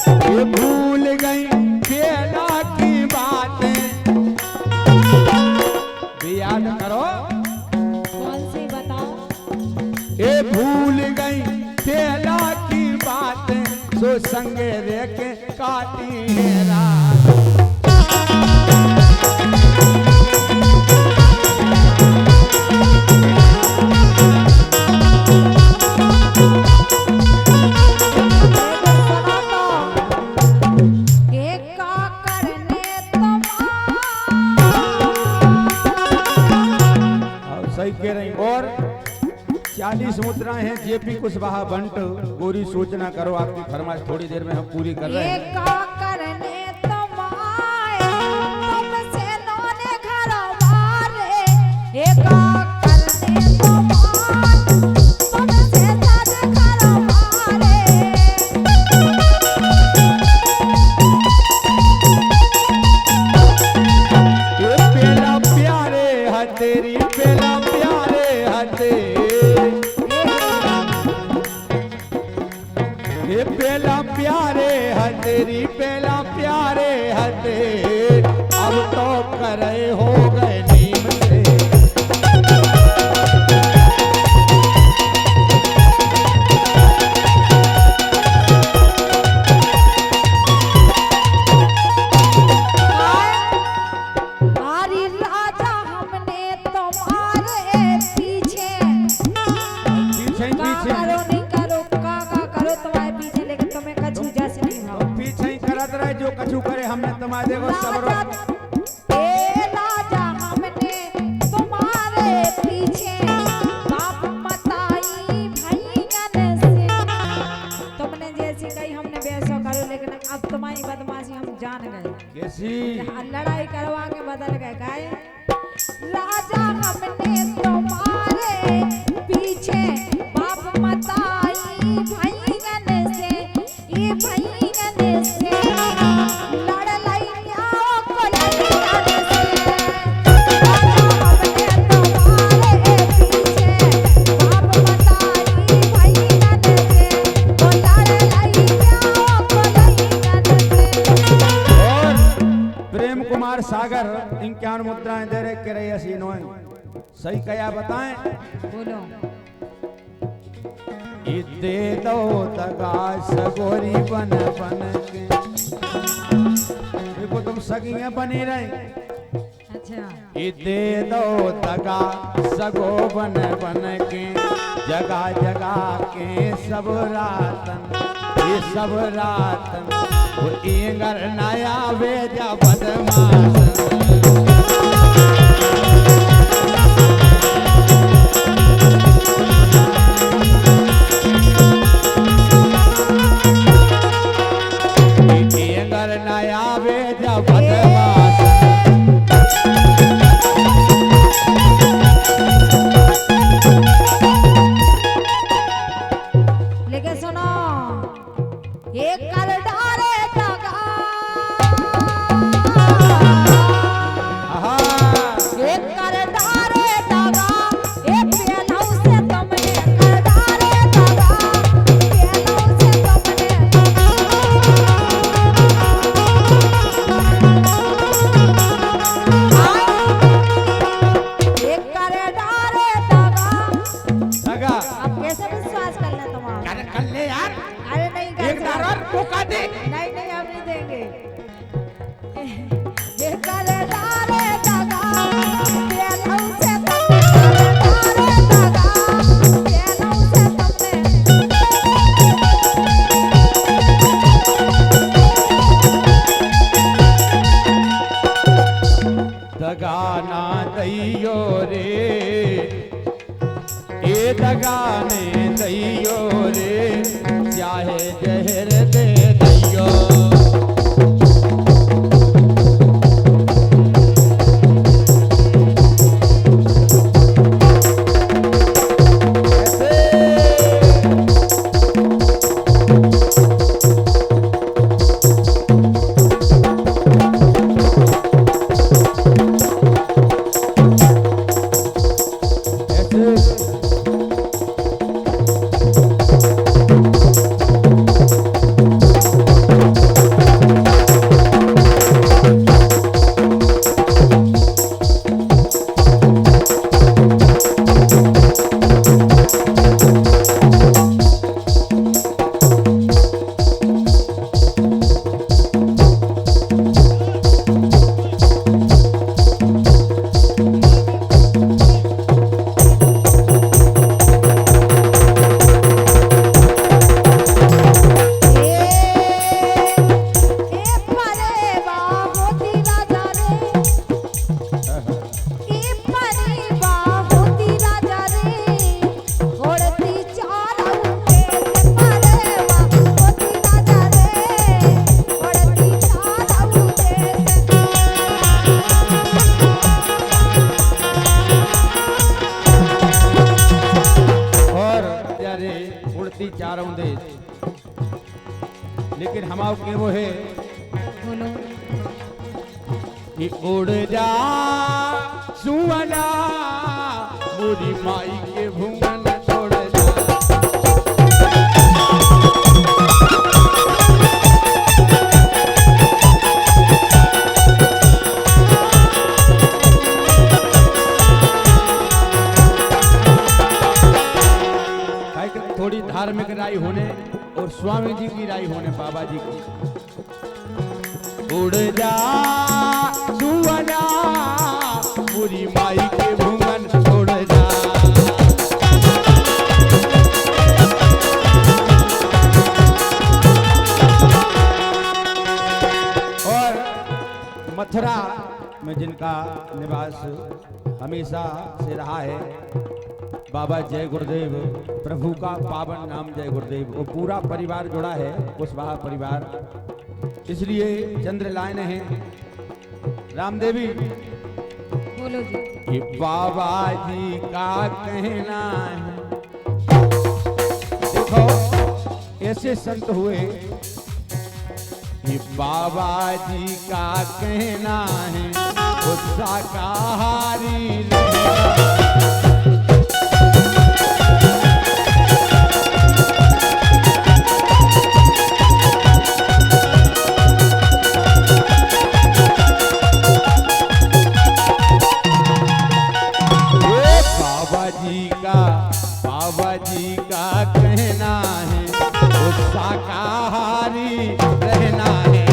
ये भूल गई बेला की बातें, भी याद करो। कौन सी बताओ? ये भूल गई बेला की बातें, सो संगे रे के काटी है रात। सही कह रही। और 40 मुद्राएं हैं जेपी कुशवाहा बंट गोरी सोचना करो, आपकी फरमाइश थोड़ी देर में हम पूरी कर रहे हैं। तेरी पेला प्यारे हते, ये पेला प्यारे है, तेरी पेला प्यारे हते, अब तो करे हो गए नीम से। जो कछु करे हमने तुम्हारे को सबरो। ए राजा हमने तुम्हारे पीछे बाप मताई भैयन से, तुमने जैसी कही हमने वैसा करो, लेकिन अब तुम्हारी बदमाशी हम जान गए। कैसी? लड़ाई करवा के बदल गए गाय। राजा हमने तुम्हारे पीछे बाप मताई भैयन से, ये भैयन से सागर 51 मुद्राएं दे रहे के रही ऐसी नोए सही क्या बताएं? बोलो। दे दो दगा सगोरी बन बन के, देखो तुम सगियां बनी रहे। अच्छा। दे दो दगा सगो बन बन के, जगा जगा के सब रातन, ये सब रातन वो इंगर नया वेजा बदमाश। इंगर नया वेजा बदमाश। लेकिन सुनो, एक कर डारे दगा, एक कर डारे दगा, एक पेनौ से तुमने कर डारे दगा, पेनौ से तुमने एक कर डारे दगा। अब कैसे विश्वास कर ले तुम्हारा? कर ले यार। अरे नहीं कर एक बार और मौका दे। नहीं के वो है बोलो। कि उड़ जा सुअना मोरी माई के भूंगन छोड़ जा। थोड़ी धार्मिक राय होने और स्वामी जी की राय होने, बाबा जी की। उड़ जा सुअना पूरी माई के भूंगन छोड़ जा। और मथुरा में जिनका निवास हमेशा से रहा है, बाबा जय गुरुदेव, प्रभु का पावन नाम जय गुरुदेव, वो पूरा परिवार जुड़ा है, कुशवाहा परिवार। इसलिए चंद्र लाइन है रामदेवी। बोलो जी। कि बाबा जी का कहना है, देखो ऐसे संत हुए कि बाबा जी का कहना है वो शाकाहारी रहना। बाबा जी का कहना है वो शाकाहारी रहना है।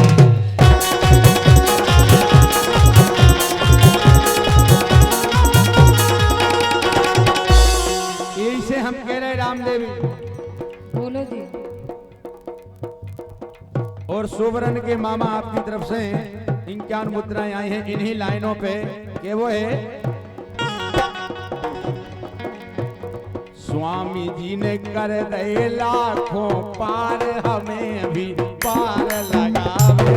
यही से हम कह रहे रामदेवी। बोलो जी। और सुवर्ण के मामा आपकी तरफ से 51 मुद्राएं आई हैं इन्हीं लाइनों पे, कि वो है स्वामी जी ने कर दे लाखों पार, हमें भी पार लगावे।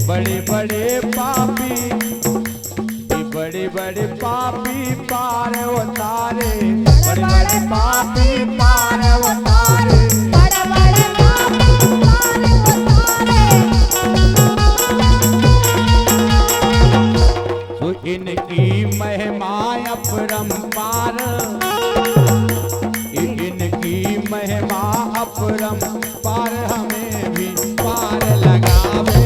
बड़े बड़े पापी, बड़े बड़े पापी पार उतारे, बड़े बड़े पापी पार उतारे, बड़े बड़े पापी पार उतारे। तो इनकी महिमा अपरंपार, इनकी महिमा अपरंपार, हमें भी पार लगावे।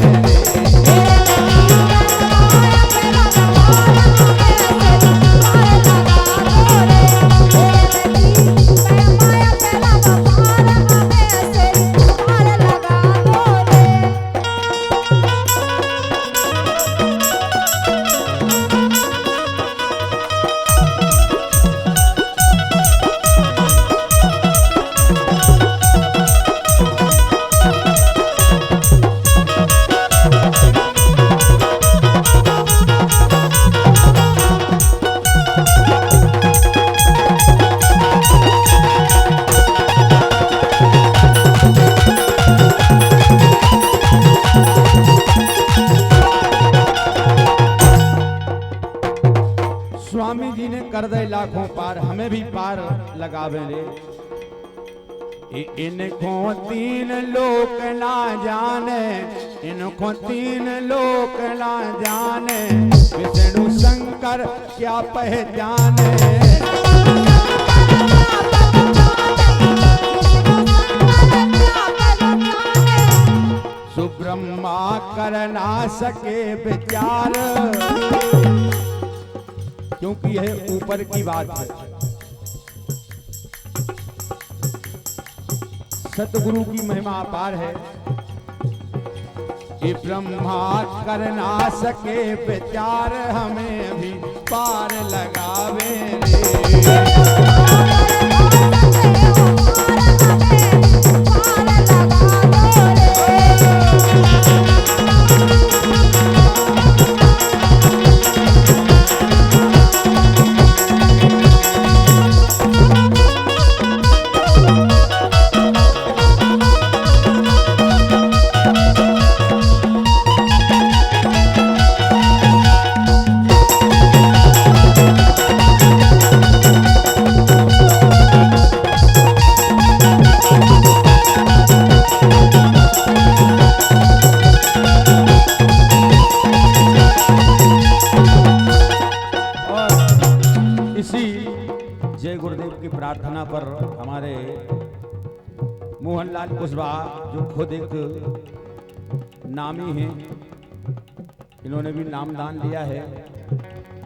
स्वामी जी ने कर दे लाखों पार, हमें भी पार लगावे रे। इनको तीन लोक ना जाने, इनको तीन लोक ना जाने, विष्णु शंकर क्या पहचाने। सुब्रह्मा कर ना सके विचार, क्योंकि यह ऊपर की बात है। सतगुरु की महिमा अपार है। ये ब्रह्मा कर ना सके विचार, हमें भी पार लगावे रे। प्रार्थना पर हमारे मोहनलाल कुशवाहा, जो खुद एक नामी हैं, इन्होंने भी नामदान लिया है।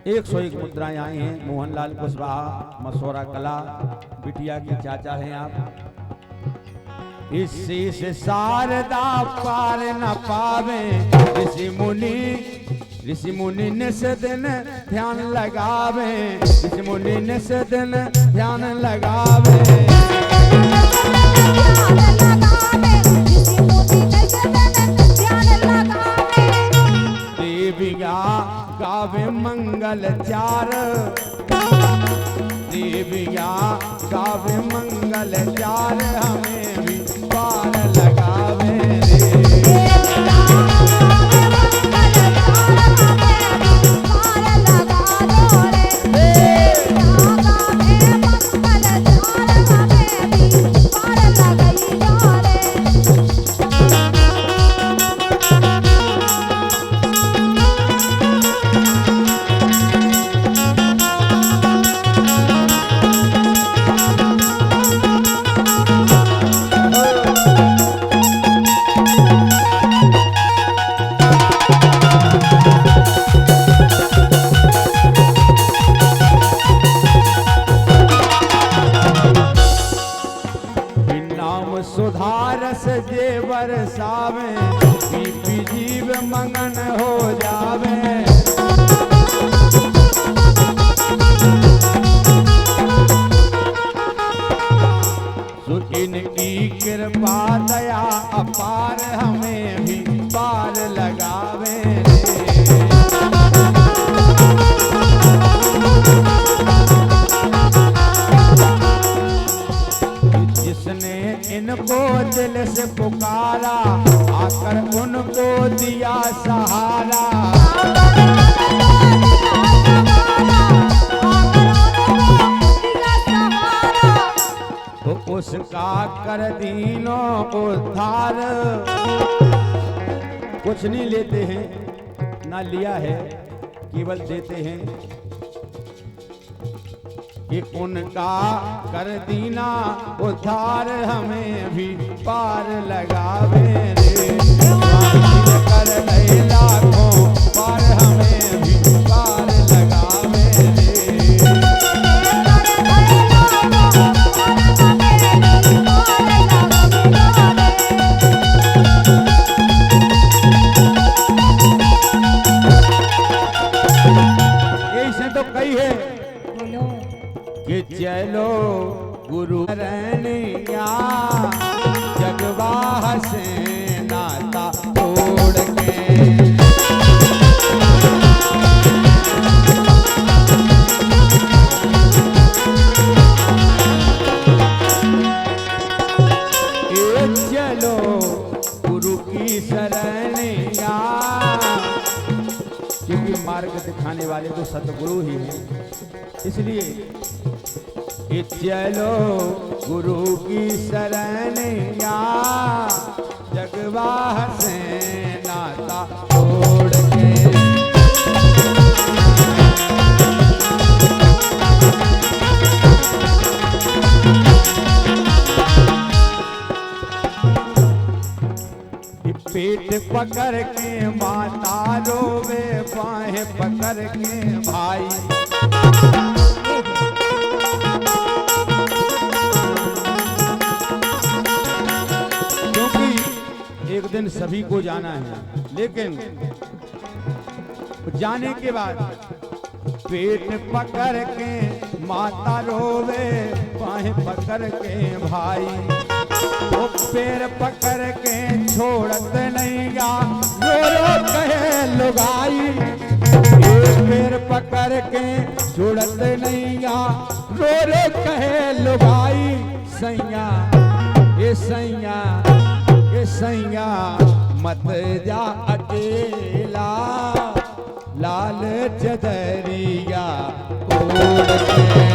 101 मुद्राएं आई हैं। मोहनलाल कुशवाहा, मसौरा कला, बिटिया के चाचा हैं आप। इससे से शारदा पार न पावे, ऋषि मुनि निस दिन ध्यान लगावे, ऋषि मुनि निस दिन ध्यान लगावे। देविया गावे मंगल चार, देविया गावे मंगल चार, हमें भी पार लगावे रे। सुधारस जे बरसावे, पीपी जीव मंगन हो जावे। इनकी कृपा दया अपार, हमें भी पार लगावे रे। जिसने इनको दिल से पुकारा, आकर उनको दिया सहारा। तो उसका कर दीनो उद्धार। कुछ नहीं लेते हैं, ना लिया है, केवल देते हैं कि उनका कर दीना उद्धार, हमें भी पार लगावे रे। कर गए लाखों पार, हमें भी पार लगावे रे। ऐसे तो कई है कि चलो गुरु रनिया, जगवाह से नाता तोड़ के। चलो गुरु की शरणिया, क्योंकि मार्ग दिखाने वाले तो सतगुरु ही हैं। इसलिए कि चलो गुरु की शरणिया जगवाह से नाता तोड़ के। पेट पकड़ के माता रोवे, बाहें पकड़ के भाई। क्योंकि एक दिन सभी को जाना है, लेकिन जाने के बाद पेट पकड़ के माता रोवे, बाहें पकड़ के भाई। वो पैर पकड़ के छोड़त नहीं गा, रो रो कहे लुगाई। एक पैर पकड़ के छोड़त नहीं गा, रो रो कहे लुगाई। सैया ये सैया ये सैया मत जा अकेला, लाल चदरिया ओढ़ के।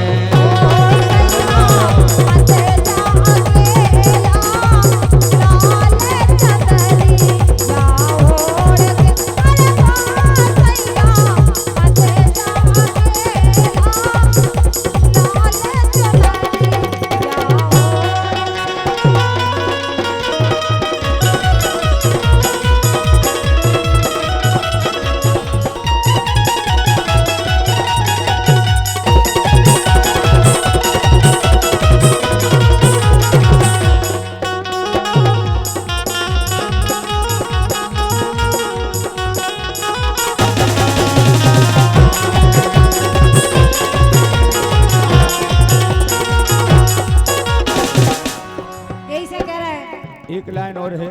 एक लाइन और है,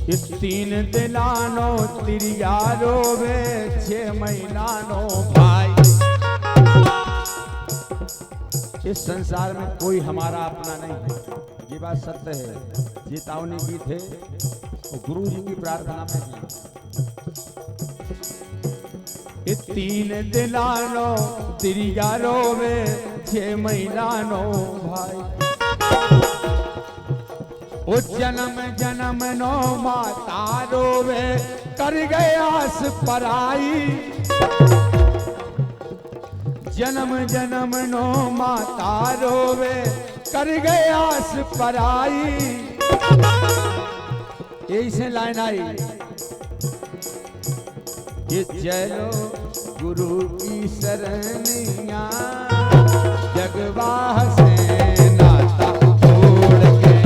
ये 3 दिलानो तिरिया रोवे, 6 महीनानो भाई। इस संसार में कोई हमारा अपना नहीं है, ये बात सत्य है। चेतावनी गीत है और गुरु जी की प्रार्थना में है। ये 3 दिलानो तिरिया रोवे, 6 महीनानो भाई। ओ जन्म जन्म नो माता रोवे, कर गयास पराई। जन्म जन्म नो माता रोवे, कर गयास पराई। यही से लाइन आई, ये चलो गुरु की शरणिया जगवाह से नाता तोड़ के।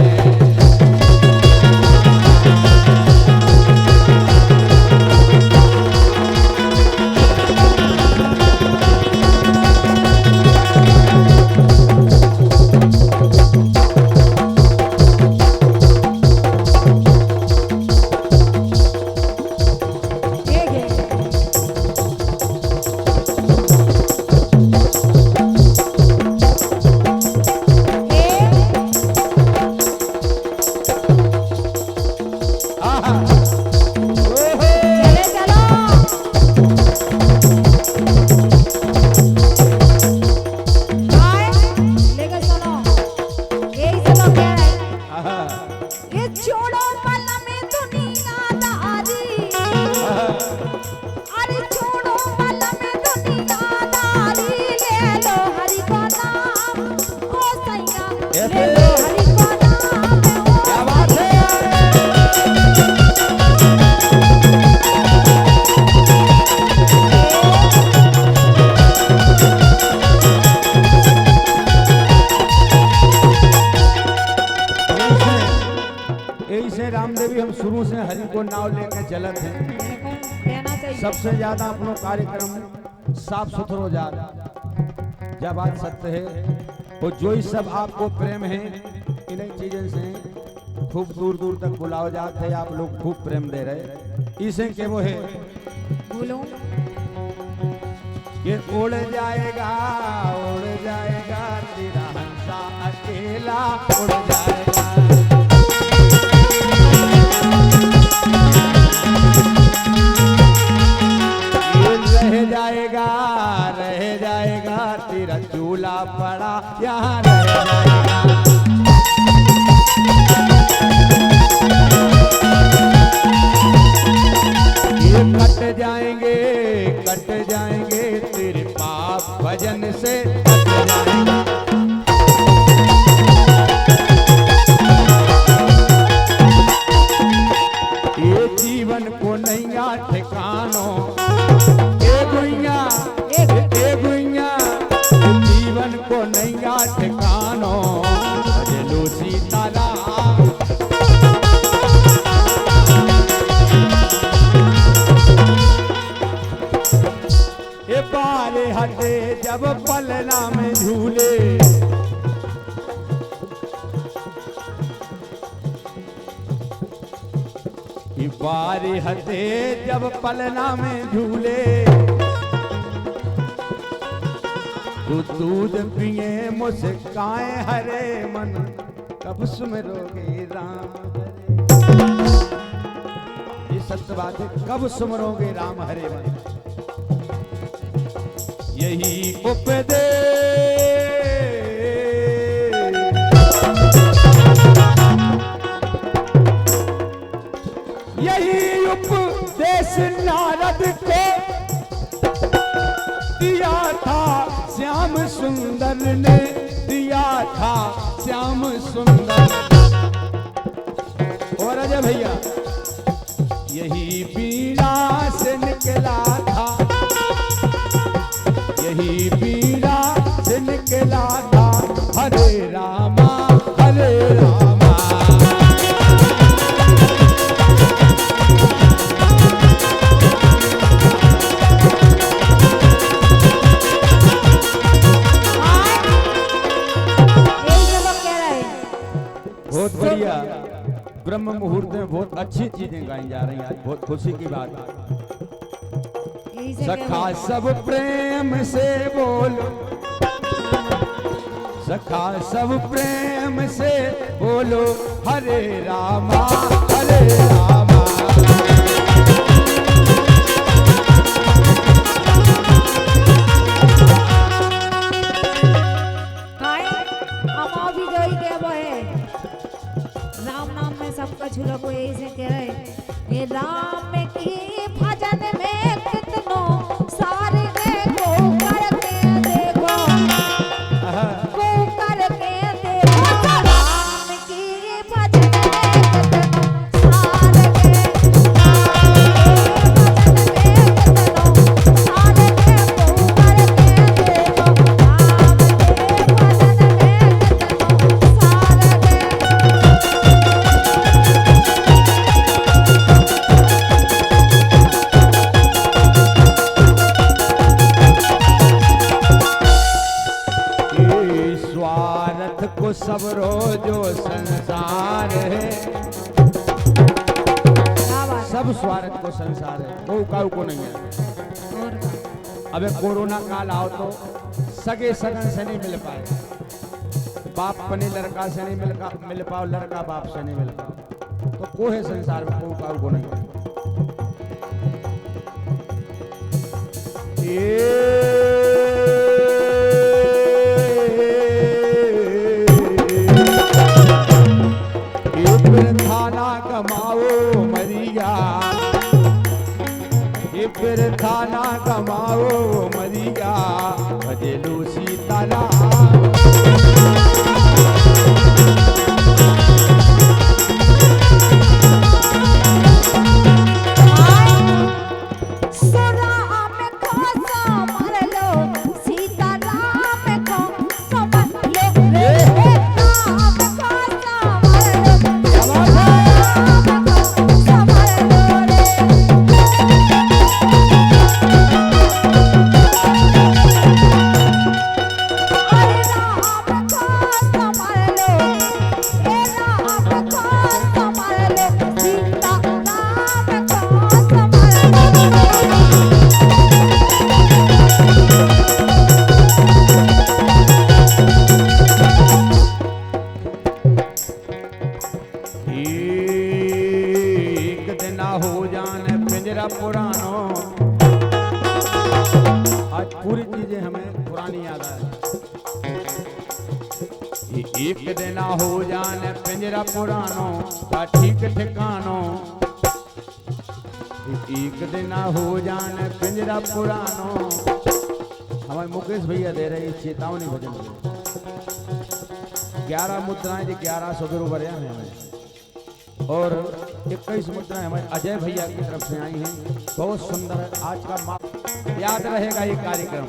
रामदेवी हम शुरू से हरि को नाव लेकर चलत हैं। सबसे ज्यादा अपनो कार्यक्रम साफ सुथरो जा जब बात सत्य है। और जो ही सब आपको प्रेम है इन्हीं चीजों से खूब दूर दूर तक बुलाओ जाते हैं। आप लोग खूब प्रेम दे रहे इसे के वो है बोलो ये उड़ जाएगा तेरा हंसा अकेला उड़ जाएगा। ये रह जाएगा कि बारी हते जब पलना में झूले तू दूध पिए मुस्काए हरे मन कब सुमरोगे राम हरे। ये सत्य बात है, कब सुमरोगे राम हरे मन। यही उपदेश यही उपदेश नारद को दिया था श्याम सुंदर ने, दिया था श्याम सुंदर। और अजय भैया यही बीड़ा से निकला था, यही बीड़ा से निकला था हरे रामा हरे रामा। बहुत बढ़िया ब्रह्म मुहूर्त में बहुत अच्छी चीजें गाई जा रही हैं, आज बहुत खुशी की बात है। सखा सब प्रेम से बोलो, सखा सब प्रेम से बोलो हरे रामा हरे रामा। सबका झूला को यही से कह रहे ये राम की भजन में कितनों सारे को करके देखो, को करके देखो। राम की भजन में कितनों सारे को करके देखो, राम के भजन में कितनों को सब रोजो संसार है, सब स्वार्थ को संसार है, वो काऊ को नहीं है। अबे कोरोना काल आओ तो सगे सगन से नहीं मिल पाए, बाप अपने लड़का से नहीं मिल पाओ, लड़का बाप से नहीं मिल पाओ, तो को है संसार में, को काऊ को नहीं है। कमाओ मरिया, ये फिर थाना कमाओ मरिया, भजेलू सीताराम। पुरानो आज पूरी चीजें हमें पुरानी याद आए। एक दिन हो जाने पिंजरा पुरानो का ठीक ठिकानो, एक दिन हो जाने पिंजरा पुरानो। हमारे मुकेश भैया दे रहे चेतावनी भजन 11 मुद्राएं जो 1100 के ऊपर हैं हमें, और 21 मुद्राएं हमारे अजय भैया की तरफ से आई हैं। बहुत सुंदर है, आज का याद रहेगा ये कार्यक्रम।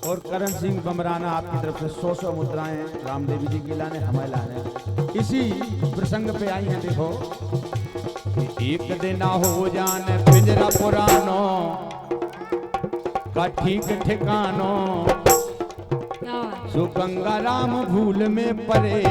और करण सिंह बमराना आपकी तरफ से 100 मुद्राएं रामदेवी जी की लाने हमारे लाने इसी प्रसंग पे आई हैं। देखो एक दिन हो जाने पिंजरा पुरानो का ठीक ठिकानो, तो गंगा राम भूल में पड़े।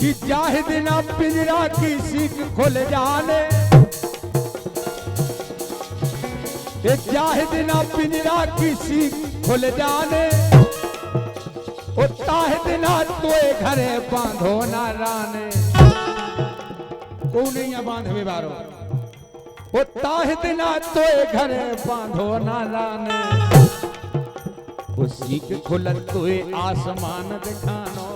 कि जाहिद ना पिंजरा की सीख खुल जाने, ये जाहिद ना पिंजरा की सीख खुल जाने, ओ ताहिद ना तोए घरे बांधो ना राने। को नहीं बांधवे बारो, ओ ताहिद ना तोए घरे बांधो ना राने। वो सीख खुलत तोए आसमान दिखानो,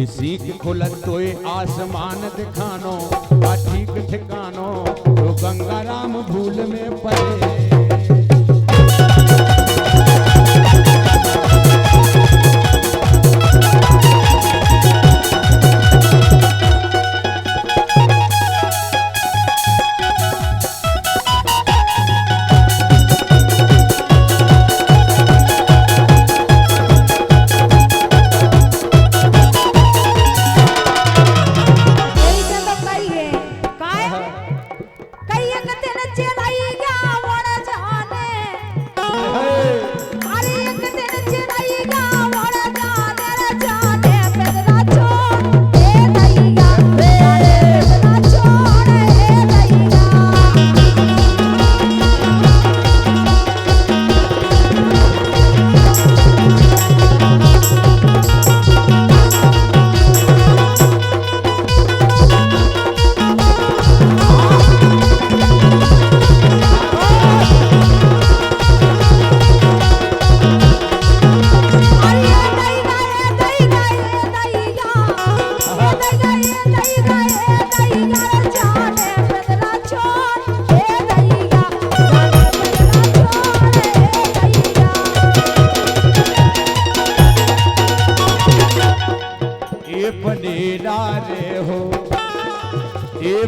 सीख खुलत तोए आसमान दिखानो, का ठीक ठिकानो तो गंगा राम भूल में पड़े।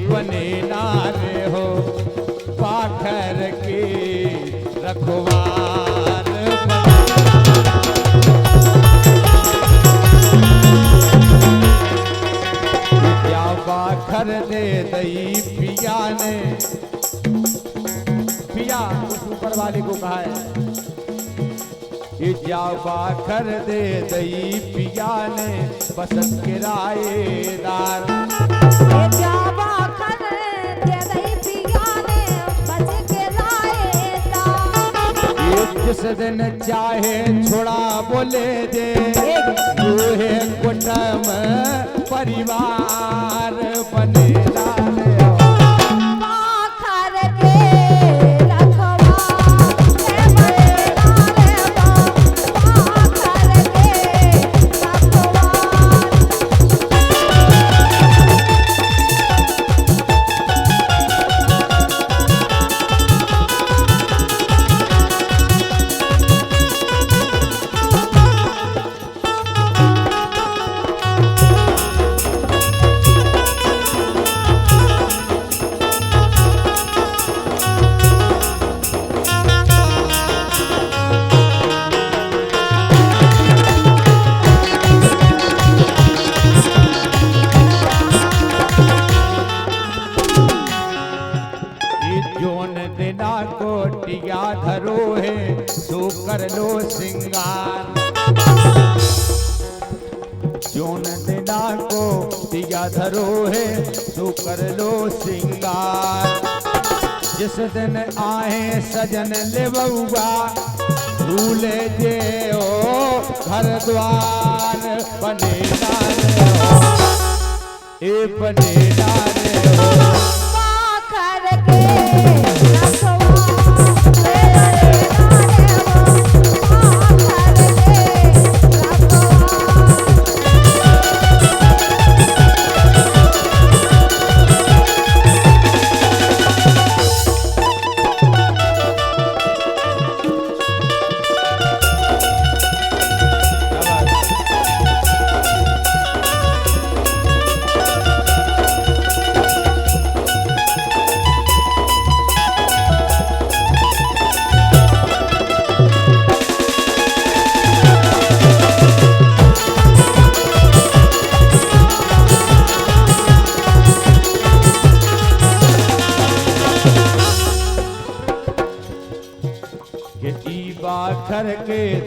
बने नारे हो पाखर के रखवार। क्या पाखर दे दई पिया ने, पिया उस ऊपर वाले को कहा है कि क्या पाखर दे दई पिया ने बसंत के रायदार। जिस दिन चाहे छोड़ा बोले जे दूहे कुटुम परिवार बने धरो है सो कर लो सिंगार। जोन दिना को दिया धरो है सो कर लो सिंगार। जिस दिन आए सजन ले बउआ भूले जे ओ घर द्वार बने डाले हो, ए बने डाले हो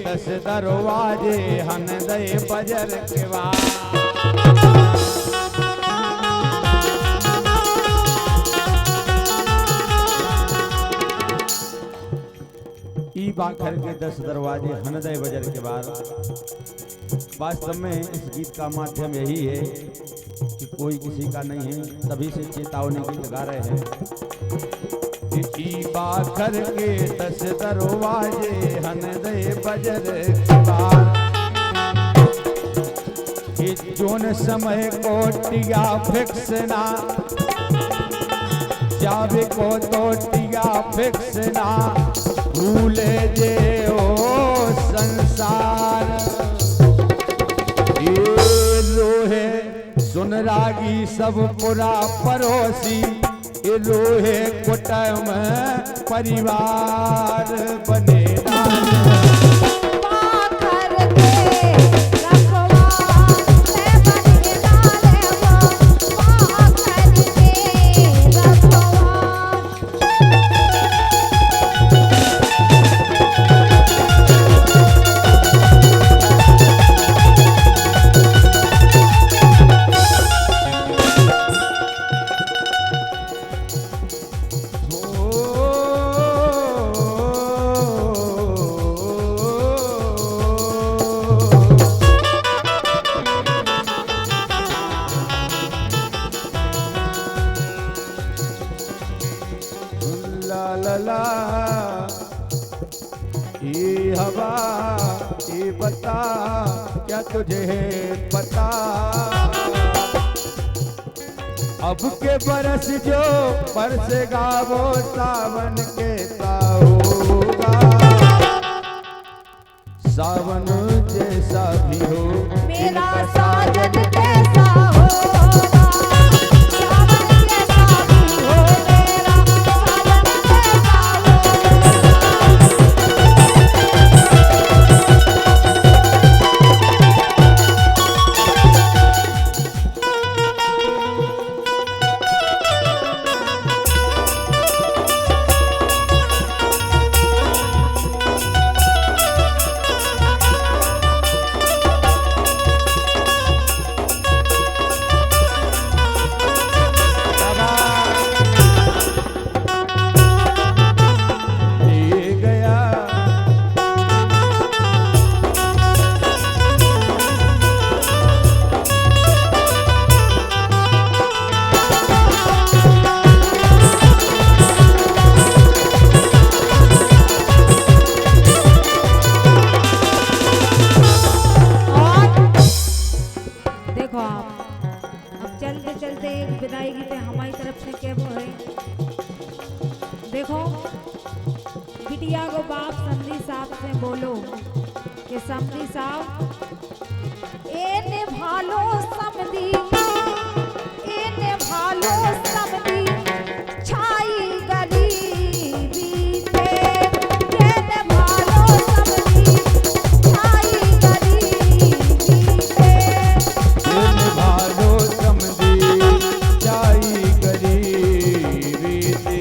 10 दरवाजे हन दे बजर के वार। ई बाखर के 10 दरवाजे हनदय बजर के बाद। वास्तव में इस गीत का माध्यम यही है कि कोई किसी का नहीं है, तभी से चेतावनी गीत गा रहे हैं कि ई बाखर के 10 दरवाजे हनदय बजर के बाद। कि जोन समय कोटिया फिक्स ना जावे को तोटिया फिक्स ना भूले जे ओ संसार। ये लोहे सुन रागी सब पुरा पड़ोसी, ये लोहे कुटुंब परिवार बने ये हवा ये बता क्या तुझे पता। अब के बरस जो बरसेगा वो सावन के सा होगा। सावन जैसा भी हो मेरा साजन कैसा होगा। देखो बिटिया को बाप समधी साहब से बोलो कि समधी साहब ए निभालो समधी, ए निभालो समधी छाई गरीबी पे। ए निभालो समधी छाई गरीबी पे। ए निभालो समधी छाई गरीबी पे।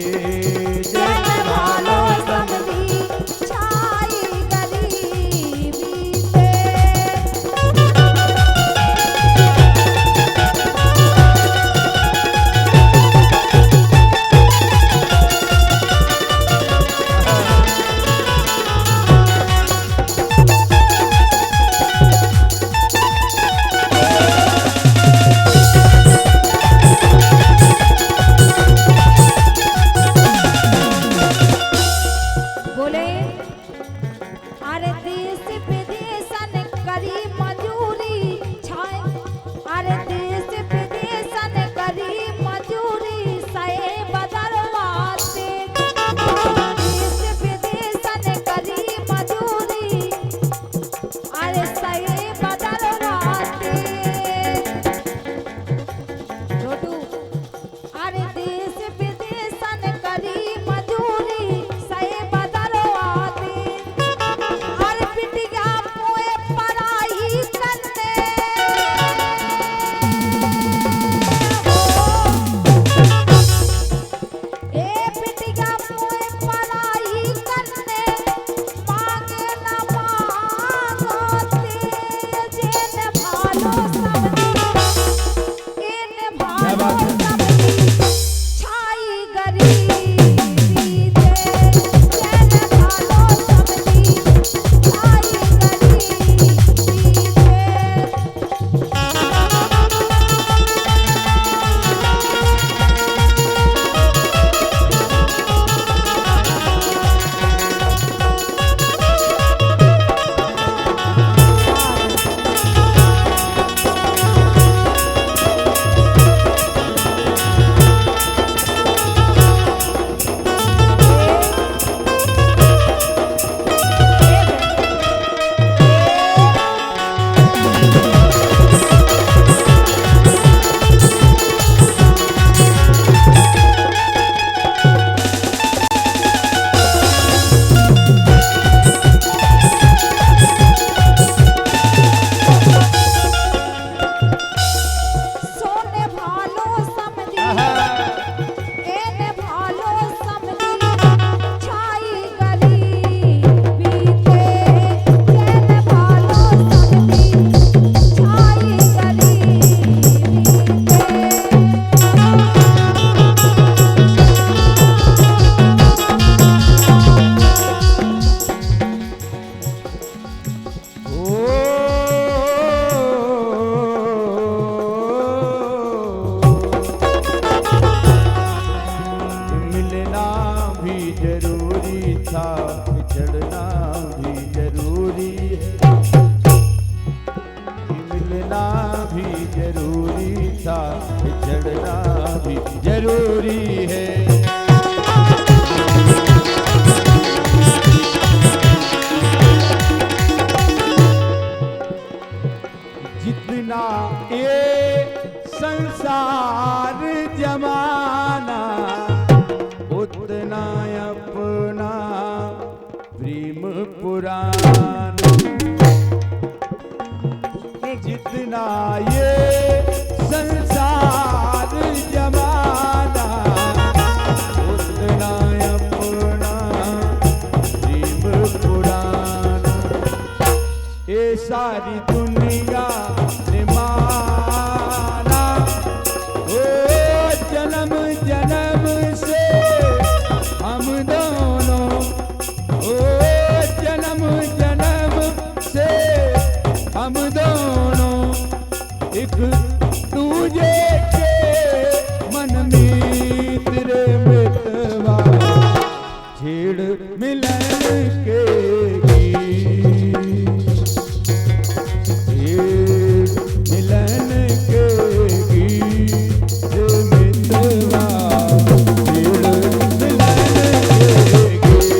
जरूरी है। जितना ये संसार जमाना उतना अपना प्रेम पुराण। जितना ये संसार जमाना उतना अपना प्रेम पुराण। ये सारी दुनिया ने माना ओ जन्म जन्म से हम दोनों, ओ जन्म जन्म से हम दोनों एक दूजे के मन मित्र मितवा छेड़ मिलन के गीत, छेड़ मिलन के गीत मितवा छेड़ मिलन के गीत।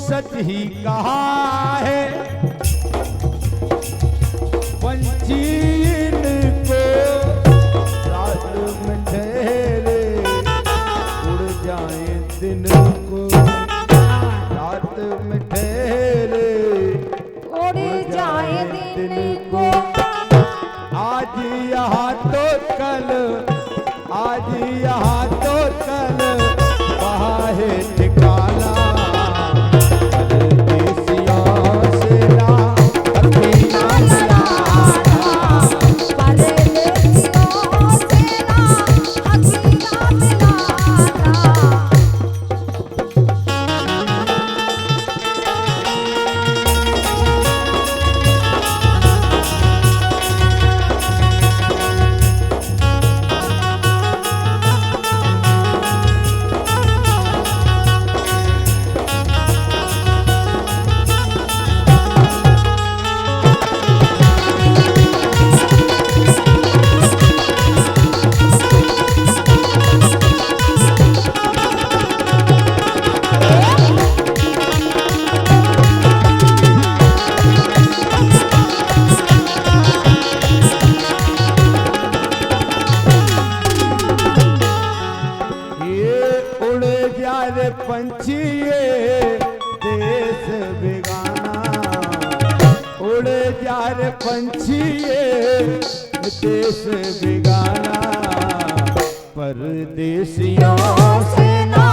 सच ही कहा है पंछी इनको रात में ठहरे उड़ जाए दिन को, रात में ठहरे उड़ जाए दिन को। आज यहाँ तो कल, आज यहाँ तो कल वहाँ है ठिकाना। पंछी ये देश बेगाना, उड़ जा रे पंछी ये देश बेगाना। परदेसियों से ना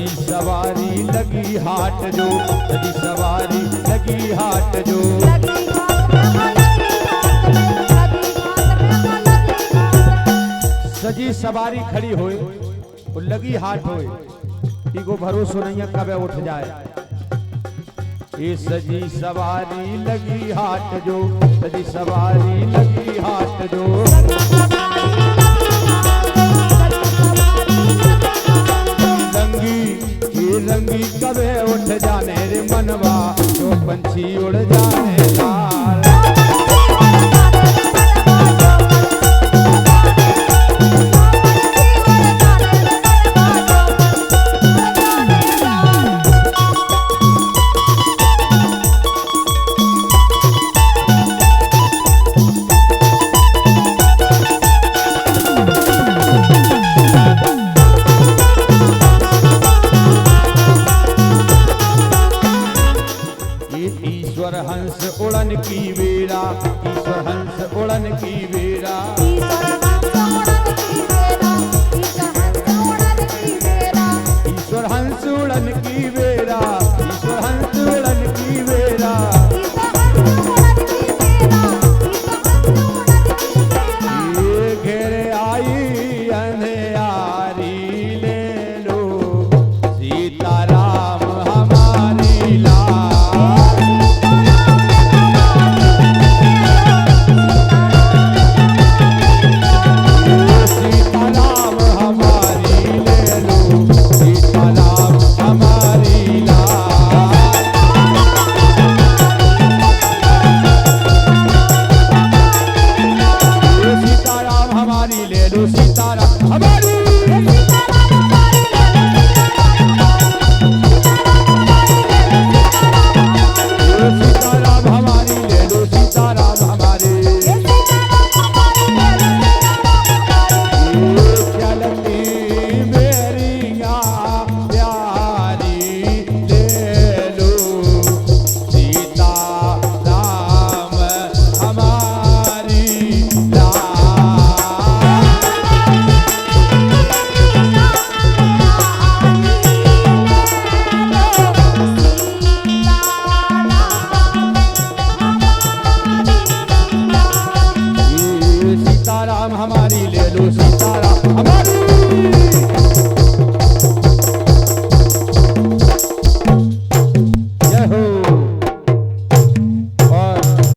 सजी सवारी लगी हाट जो, सजी सवारी लगी हाट जो। लगी हाथ में हो, लगी हाथ में, लगी हाथ में हो, लगी हाथ में। सजी सवारी खड़ी होए और लगी हाट होए, इको भरोसो नहीं है कब उठ जाए। ये सजी सवारी लगी हाट जो, सजी सवारी लगी हाट जो। रंगी ये रंगी कबे उठ जाने रे मनवा, जो पंछी उड़ जाने लाल। ईश्वर हंस उड़न की वीरा, ईश्वर हंस उड़न की